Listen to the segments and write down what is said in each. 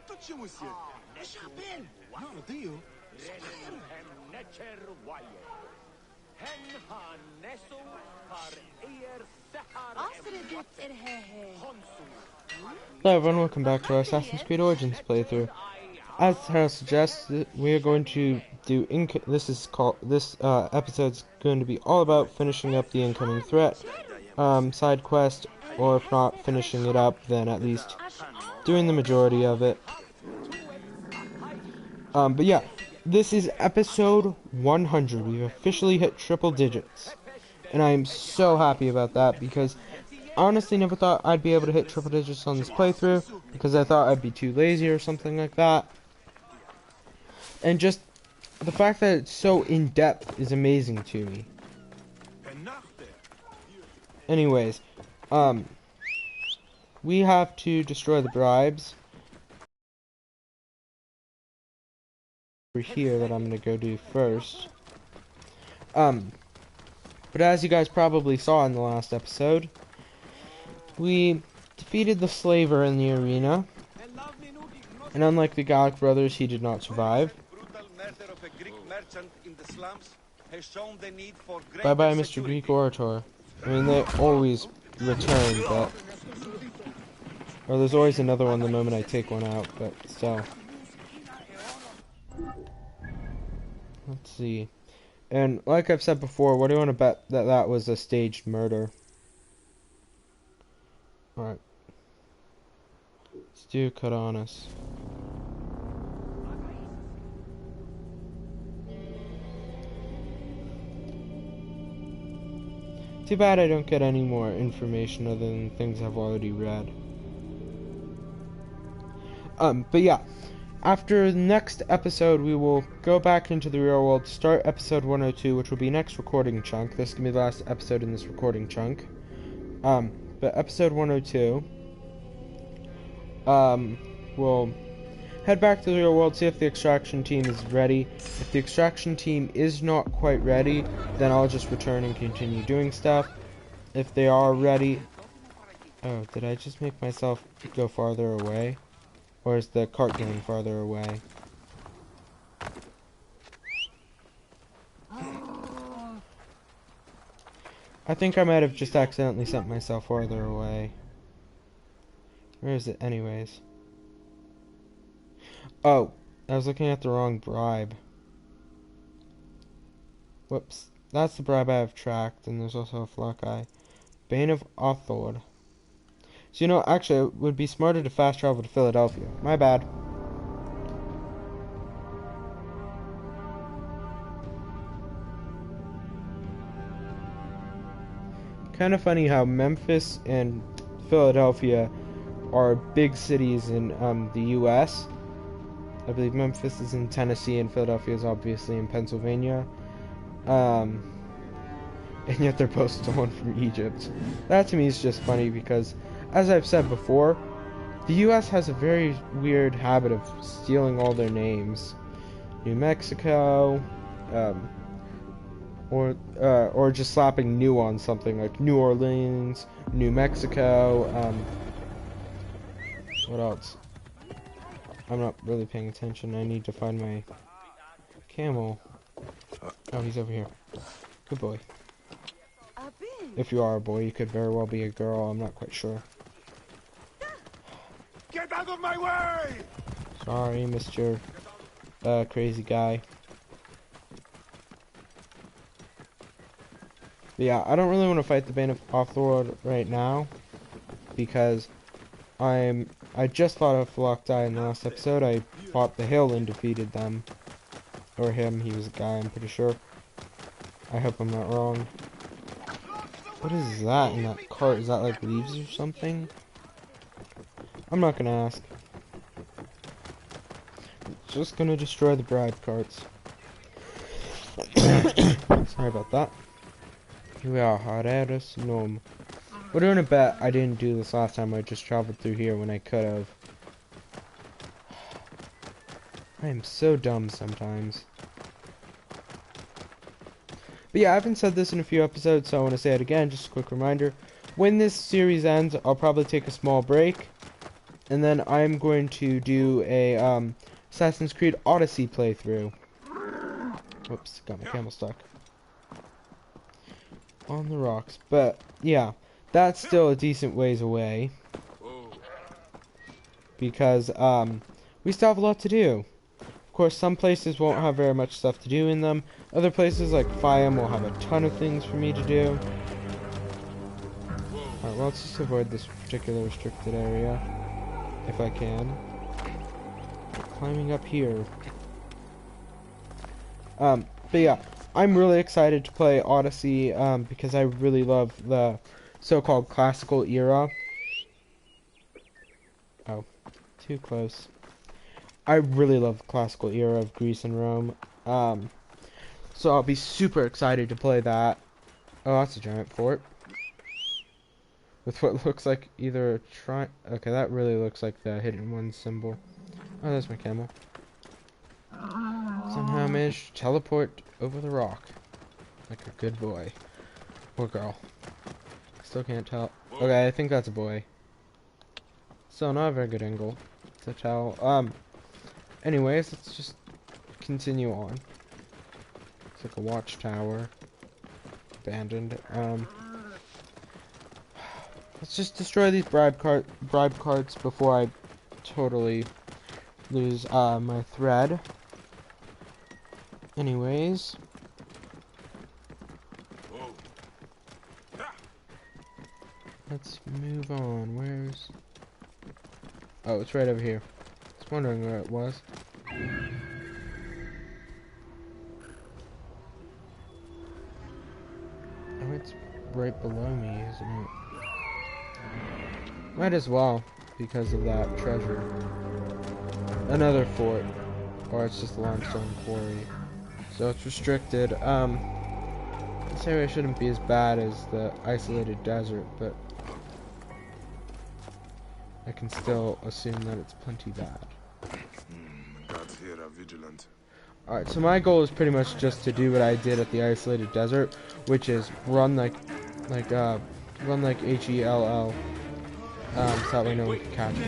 Totje, monsieur. Chapelle. Non, Dio. Hello everyone, welcome back to our Assassin's Creed Origins playthrough. As the title suggests, we are going to do this episode's going to be all about finishing up the incoming threat side quest, or if not finishing it up, then at least doing the majority of it. But yeah, this is episode 100. We've officially hit triple digits, and I am so happy about that because I honestly never thought I'd be able to hit triple digits on this playthrough because I thought I'd be too lazy or something like that. And just the fact that it's so in-depth is amazing to me. Anyways, we have to destroy the bribes. Over here that I'm going to go do first. But as you guys probably saw in the last episode, we defeated the slaver in the arena, and unlike the Gallic brothers, he did not survive. Bye-bye, Mr. Greek Orator. I mean, they always return, but... Or there's always another one the moment I take one out, but still. Let's see. And like I've said before, what do you want to bet that that was a staged murder? Alright. Let's do cut on us. Too bad I don't get any more information other than things I've already read. But yeah. After the next episode, we will go back into the real world, start episode 102, which will be next recording chunk. This is going to be the last episode in this recording chunk. But episode 102, we'll head back to the real world, see if the extraction team is ready. If the extraction team is not quite ready, then I'll just return and continue doing stuff. If they are ready... Oh, did I just make myself go farther away? Or is the cart going farther away? I think I might have just accidentally sent myself farther away. Where is it anyways? Oh, I was looking at the wrong bribe. Whoops. That's the bribe I have tracked, and there's also a flock eye. Bane of Edaug-ethanb. So, you know, actually, it would be smarter to fast travel to Philadelphia. My bad. Kind of funny how Memphis and Philadelphia are big cities in the U.S. I believe Memphis is in Tennessee and Philadelphia is obviously in Pennsylvania. And yet they're both stolen from Egypt. That to me is just funny because, as I've said before, the U.S. has a very weird habit of stealing all their names. New Mexico, or just slapping new on something like New Orleans, New Mexico. What else? I'm not really paying attention. I need to find my camel. Oh, he's over here. Good boy. If you are a boy, you could very well be a girl. I'm not quite sure. Get out of my way! Sorry, Mr. Crazy guy. But yeah, I don't really want to fight the Bane of Edaug-ethanb right now because I just fought a flock eye in the last episode. I fought the hill and defeated them. Or him, he was a guy, I'm pretty sure. I hope I'm not wrong. What is that in that cart? Is that like leaves or something? I'm not gonna ask. Just gonna destroy the bribe carts. Sorry about that. Here we are, Harreris Gnome. We're doing a bet I didn't do this last time. I just traveled through here when I could have. I am so dumb sometimes. But yeah, I haven't said this in a few episodes, so I want to say it again, just a quick reminder. When this series ends, I'll probably take a small break, and then I'm going to do a Assassin's Creed Odyssey playthrough. Whoops, got my camel stuck on the rocks. But yeah, that's still a decent ways away, because we still have a lot to do. Of course, some places won't have very much stuff to do in them. Other places like Fiam will have a ton of things for me to do. Alright, well, let's just avoid this particular restricted area, if I can. Climbing up here. But yeah, I'm really excited to play Odyssey, because I really love the so-called classical era. Oh, too close. I really love the classical era of Greece and Rome. So I'll be super excited to play that. Oh, that's a giant fort. With what looks like either a okay, that really looks like the hidden one symbol. Oh, there's my camel. Somehow managed to teleport over the rock. Like a good boy. Or girl. Still can't tell. Okay, I think that's a boy. So not a very good angle to tell. Anyways, let's just continue on. It's like a watchtower. Abandoned. Let's just destroy these bribe carts before I totally lose my thread. Anyways. Let's move on. Where's... Oh, it's right over here. I was wondering where it was. Oh, it's right below me, isn't it? Might as well, because of that treasure. Another fort. Or it's just a limestone quarry. So it's restricted. This area shouldn't be as bad as the isolated desert, but I can still assume that it's plenty bad. Guards here are vigilant. Alright, so my goal is pretty much just to do what I did at the isolated desert, which is run like HELL. So that way no one can catch me.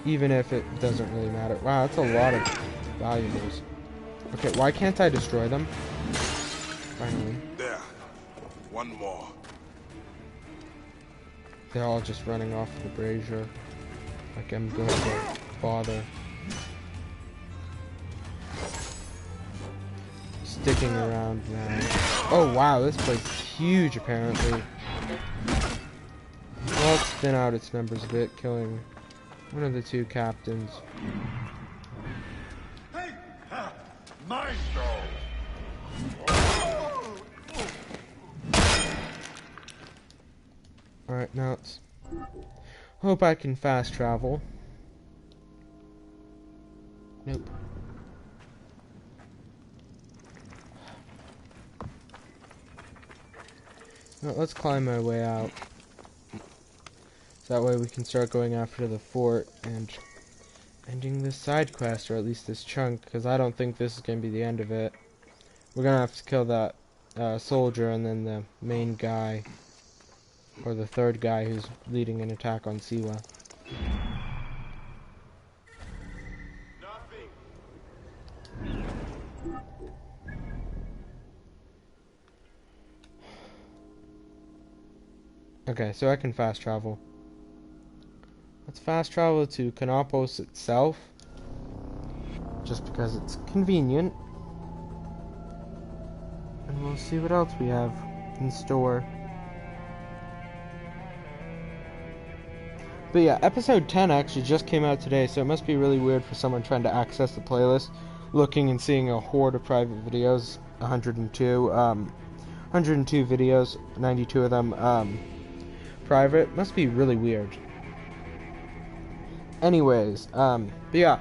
Even if it doesn't really matter. Wow, that's a lot of valuables. Okay, why can't I destroy them? Finally. There. One more. They're all just running off the brazier. Like I'm going to bother. Sticking around now. Oh wow, this place is huge apparently. Well, let's thin out its numbers a bit, killing one of the two captains. Hey! Ha! Mine! Alright, now let's hope I can fast travel. Nope. Well, let's climb my way out. So that way we can start going after the fort and ending this side quest, or at least this chunk, because I don't think this is going to be the end of it. We're going to have to kill that soldier and then the main guy, or the third guy who's leading an attack on Siwa. Okay, so I can fast travel. Let's fast travel to Canopus itself, just because it's convenient. And we'll see what else we have in store. But yeah, episode 10 actually just came out today, so it must be really weird for someone trying to access the playlist, looking and seeing a horde of private videos, 102 videos, 92 of them private. Must be really weird. Anyways, but yeah,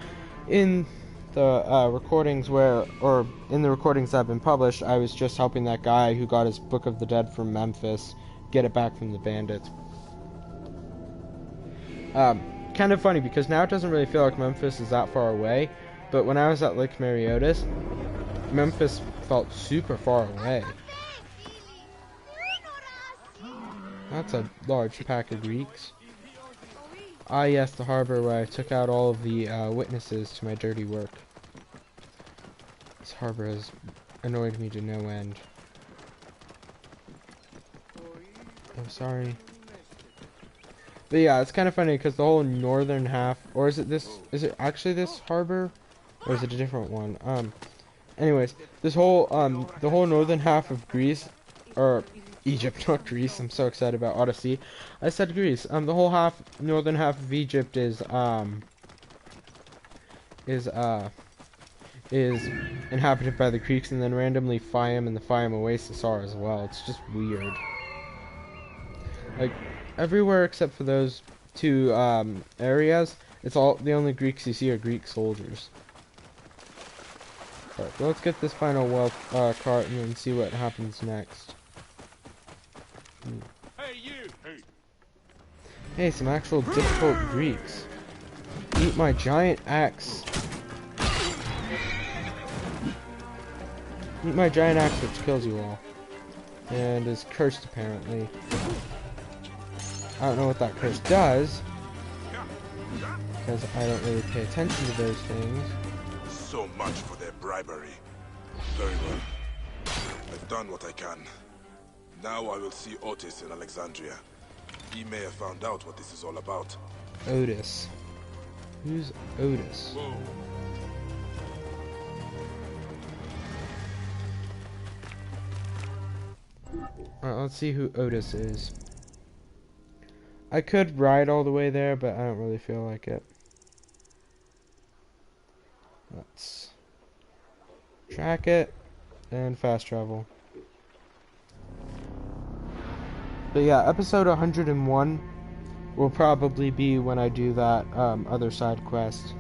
in the recordings in the recordings that have been published, I was just helping that guy who got his Book of the Dead from Memphis get it back from the bandits. Kind of funny, because now it doesn't really feel like Memphis is that far away, but when I was at Lake Mariotis, Memphis felt super far away. That's a large pack of Greeks. Ah yes, the harbor where I took out all of the witnesses to my dirty work. This harbor has annoyed me to no end. Oh, sorry. But yeah, it's kind of funny because the whole northern half, or is it actually this harbor? Or is it a different one? Anyways, this whole, the whole northern half of Greece, or Egypt, not Greece, I'm so excited about Odyssey. I said Greece. The whole northern half of Egypt is inhabited by the Greeks, and then randomly Fayum and the Fayum Oasis are as well. It's just weird. Like, everywhere except for those two, areas, the only Greeks you see are Greek soldiers. Alright, so let's get this final wealth cart and then see what happens next. Hey, you! Hey! Hey, some actual difficult Greeks. Eat my giant axe. Eat my giant axe, which kills you all. And is cursed, apparently. I don't know what that curse does, because I don't really pay attention to those things. So much for their bribery. Very well. I've done what I can. Now I will see Otis in Alexandria. He may have found out what this is all about. Otis. Who's Otis? Whoa. Alright, let's see who Otis is. I could ride all the way there, but I don't really feel like it. Let's track it and fast travel. But yeah, episode 101 will probably be when I do that other side quest.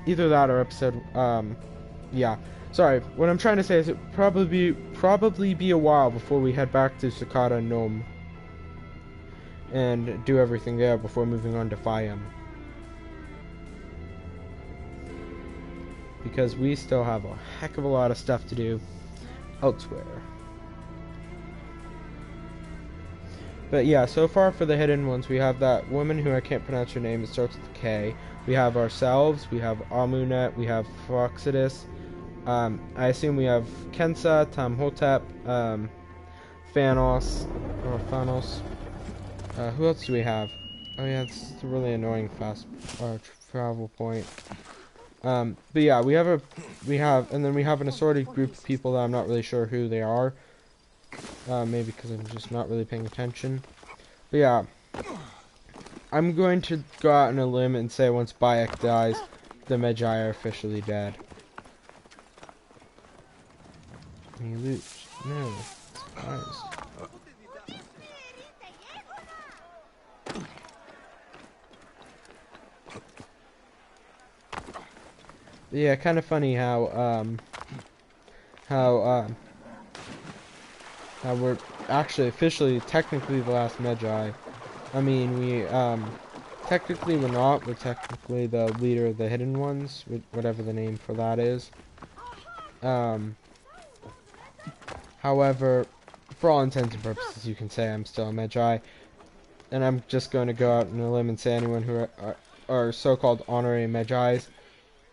Either that or episode yeah. Sorry, what I'm trying to say is it probably be a while before we head back to Sakata Nome and do everything there before moving on to Fayum. Because we still have a heck of a lot of stuff to do elsewhere. But yeah, so far for the hidden ones, we have that woman who I can't pronounce her name, it starts with K. We have ourselves, we have Amunet, we have Phoxidus. I assume we have Kensa, Tamhotep, Phanos. Who else do we have? Oh yeah, this is a really annoying fast travel point. But yeah, and then we have an assorted group of people that I'm not really sure who they are. Maybe because I'm just not really paying attention. But yeah, I'm going to go out on a limb and say once Bayek dies, the Magi are officially dead. Any loot? No. Surprised. Yeah, kind of funny how we're actually officially technically the last Magi. I mean, technically we're not. We're technically the leader of the Hidden Ones, whatever the name for that is. However, for all intents and purposes, you can say I'm still a Magi. And I'm just going to go out on a limb and say anyone who are so-called honorary Magi's,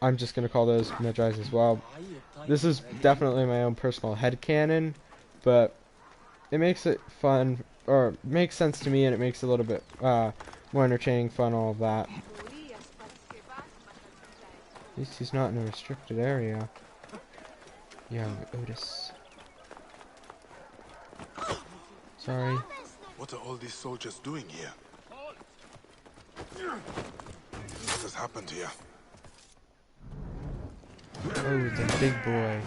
I'm just going to call those Magi's as well. This is definitely my own personal headcanon, but it makes it fun, or makes sense to me, and it makes it a little bit more entertaining, fun, all of that. At least he's not in a restricted area. Young Otis. Sorry. What are all these soldiers doing here? What has happened here? Oh, the big boy.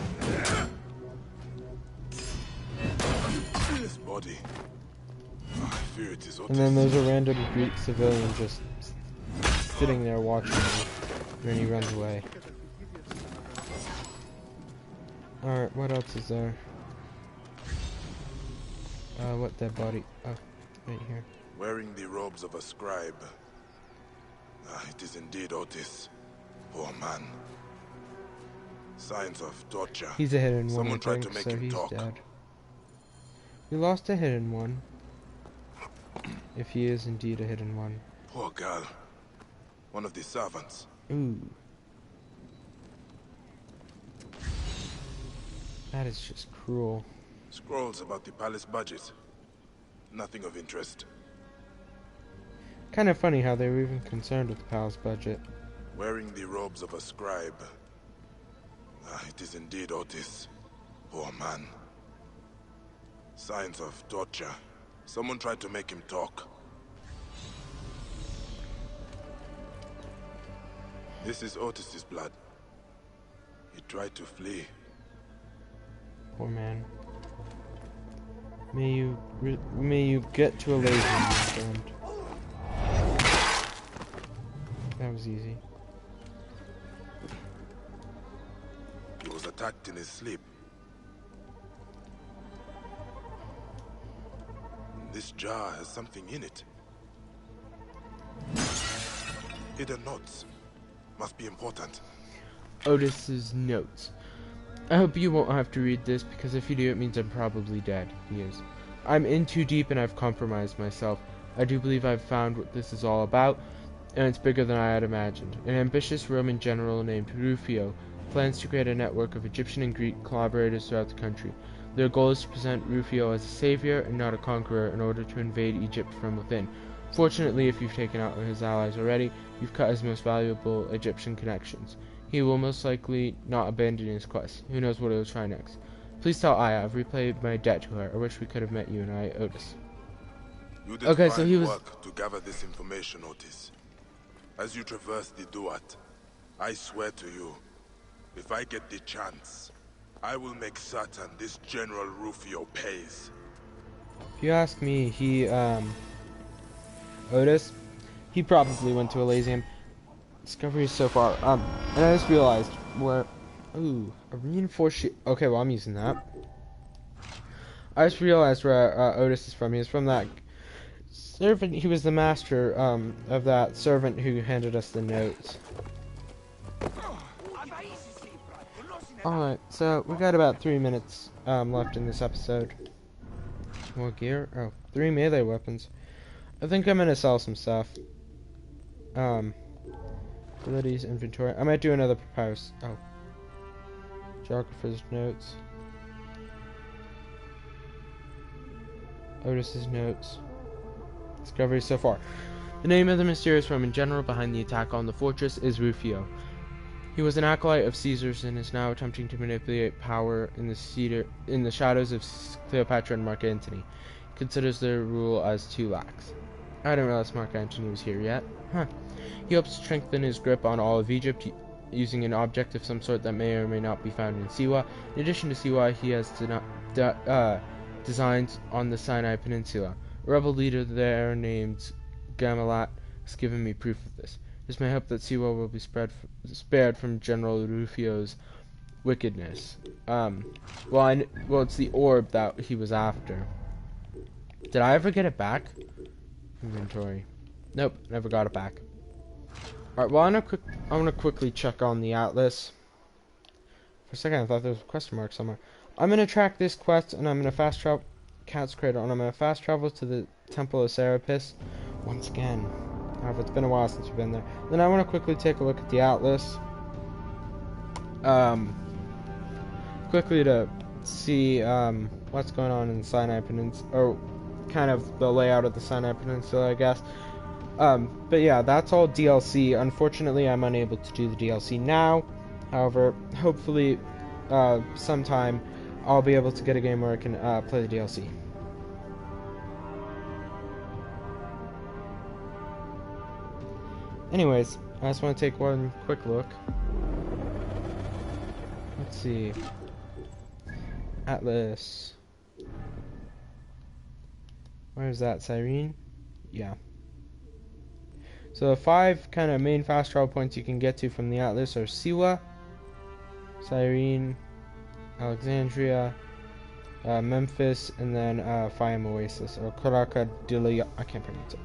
This body. I fear it is Otis. And then there's a random Greek civilian just sitting there watching me. And then he runs away. Alright, what else is there? What dead body? Oh, right here. Wearing the robes of a scribe. It is indeed Otis. Poor man. Signs of torture. He's a hidden one, Someone I tried think, to make so him he's talk. dead. We lost a hidden one. If he is indeed a hidden one. Poor girl. One of the servants. Ooh. That is just cruel. Scrolls about the palace budget. Nothing of interest. Kind of funny how they were even concerned with the palace budget. Wearing the robes of a scribe. It is indeed Otis. Poor man. Signs of torture. Someone tried to make him talk. This is Otis's blood. He tried to flee. Poor man. May you get to a lazy, my friend. That was easy. He was attacked in his sleep. This jar has something in it. Hidden notes. Must be important. Otis's notes. I hope you won't have to read this, because if you do, it means I'm probably dead. He is. I'm in too deep and I've compromised myself. I do believe I've found what this is all about, and it's bigger than I had imagined. An ambitious Roman general named Rufio plans to create a network of Egyptian and Greek collaborators throughout the country. Their goal is to present Rufio as a savior and not a conqueror in order to invade Egypt from within. Fortunately, if you've taken out his allies already, you've cut his most valuable Egyptian connections. He will most likely not abandon his quest. Who knows what he'll try next. Please tell Aya I've repaid my debt to her. I wish we could have met you and I, Otis. You did Okay, fine so he was... work to gather this information, Otis. As you traverse the Duat, I swear to you, if I get the chance, I will make certain this General Rufio pays. If you ask me, Otis, he probably went to Elysium. Discovery so far. And I just realized where... Ooh, a reinforced shield. Okay, well, I'm using that. I just realized where Otis is from. He was from that servant. He was the master of that servant who handed us the notes. Alright, so we got about 3 minutes left in this episode. More gear? Oh, 3 melee weapons. I think I'm gonna sell some stuff. Abilities, inventory. I might do another papyrus. Oh. Geographer's notes. Otis's notes. Discovery so far. The name of the mysterious Roman general behind the attack on the fortress is Rufio. He was an acolyte of Caesar's and is now attempting to manipulate power in the shadows of Cleopatra and Mark Antony. He considers their rule as too lax. I didn't realize Mark Antony was here yet. Huh. He hopes to strengthen his grip on all of Egypt using an object of some sort that may or may not be found in Siwa. In addition to Siwa, he has designs on the Sinai Peninsula. A rebel leader there named Gamalat has given me proof of this. It is my hope that Siwa will be spared from General Rufio's wickedness. Well, it's the orb that he was after. Did I ever get it back? Inventory. Nope, never got it back. Alright, well, I'm gonna quickly check on the atlas. For a second, I thought there was a question mark somewhere. I'm gonna track this quest, and I'm gonna fast travel Cat's Cradle, and I'm gonna fast travel to the Temple of Serapis once again. However, it's been a while since we've been there. Then I want to quickly take a look at the atlas. Quickly to see what's going on in the Sinai Peninsula, or kind of the layout of the Sinai Peninsula, I guess. But yeah, that's all DLC. Unfortunately, I'm unable to do the DLC now. However, hopefully, sometime I'll be able to get a game where I can play the DLC. Anyways, I just want to take one quick look. Let's see. Atlas. Where's that? Cyrene? Yeah. So the 5 kind of main fast travel points you can get to from the Atlas are Siwa, Cyrene, Alexandria, Memphis, and then Fayum Oasis, or Karakadilya. I can't pronounce it.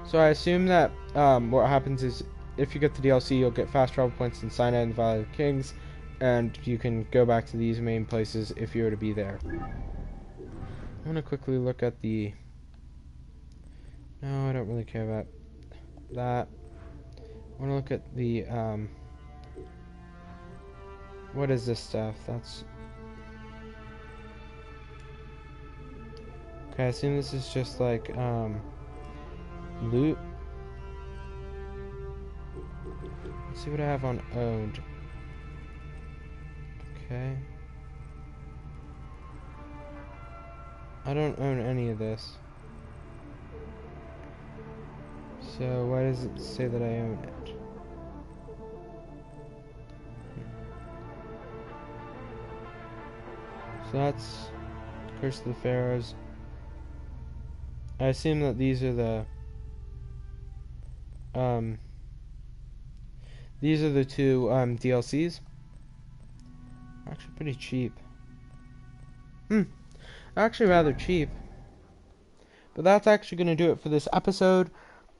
So I assume that what happens is if you get the DLC, you'll get fast travel points in Sinai and the Valley of Kings, and you can go back to these main places if you were to be there. I want to quickly look at the... No, I don't really care about that. I want to look at the, what is this stuff? That's... Okay, I assume this is just like, loot. Let's see what I have on owned. Okay. I don't own any of this. So why does it say that I own it? So that's Curse of the Pharaohs. I assume that these are the two DLCs. Actually pretty cheap. Actually rather cheap. But that's actually going to do it for this episode.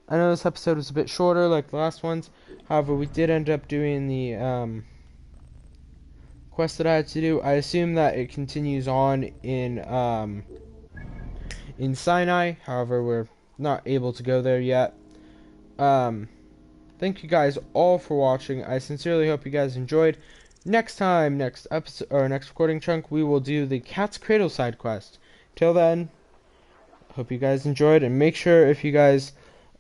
I know this episode was a bit shorter like the last ones. However, we did end up doing the quest that I had to do. I assume that it continues on in Sinai. However, we're not able to go there yet. Thank you guys all for watching. I sincerely hope you guys enjoyed. Next episode or next recording chunk, we will do the Cat's Cradle side quest. Till then, hope you guys enjoyed, and make sure if you guys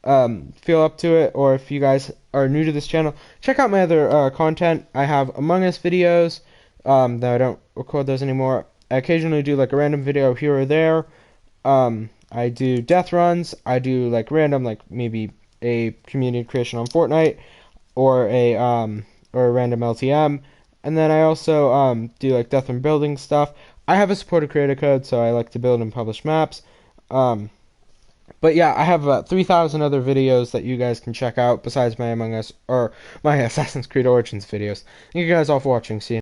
feel up to it, or if you guys are new to this channel, check out my other content. I have Among Us videos, though I don't record those anymore. I occasionally do like a random video here or there. I do death runs. I do like random, like maybe a community creation on Fortnite, or a random LTM. And then I also do like death and building stuff. I have a supported creator code, so I like to build and publish maps. But yeah, I have 3,000 other videos that you guys can check out besides my Among Us or my Assassin's Creed Origins videos. Thank you guys all for watching. See you.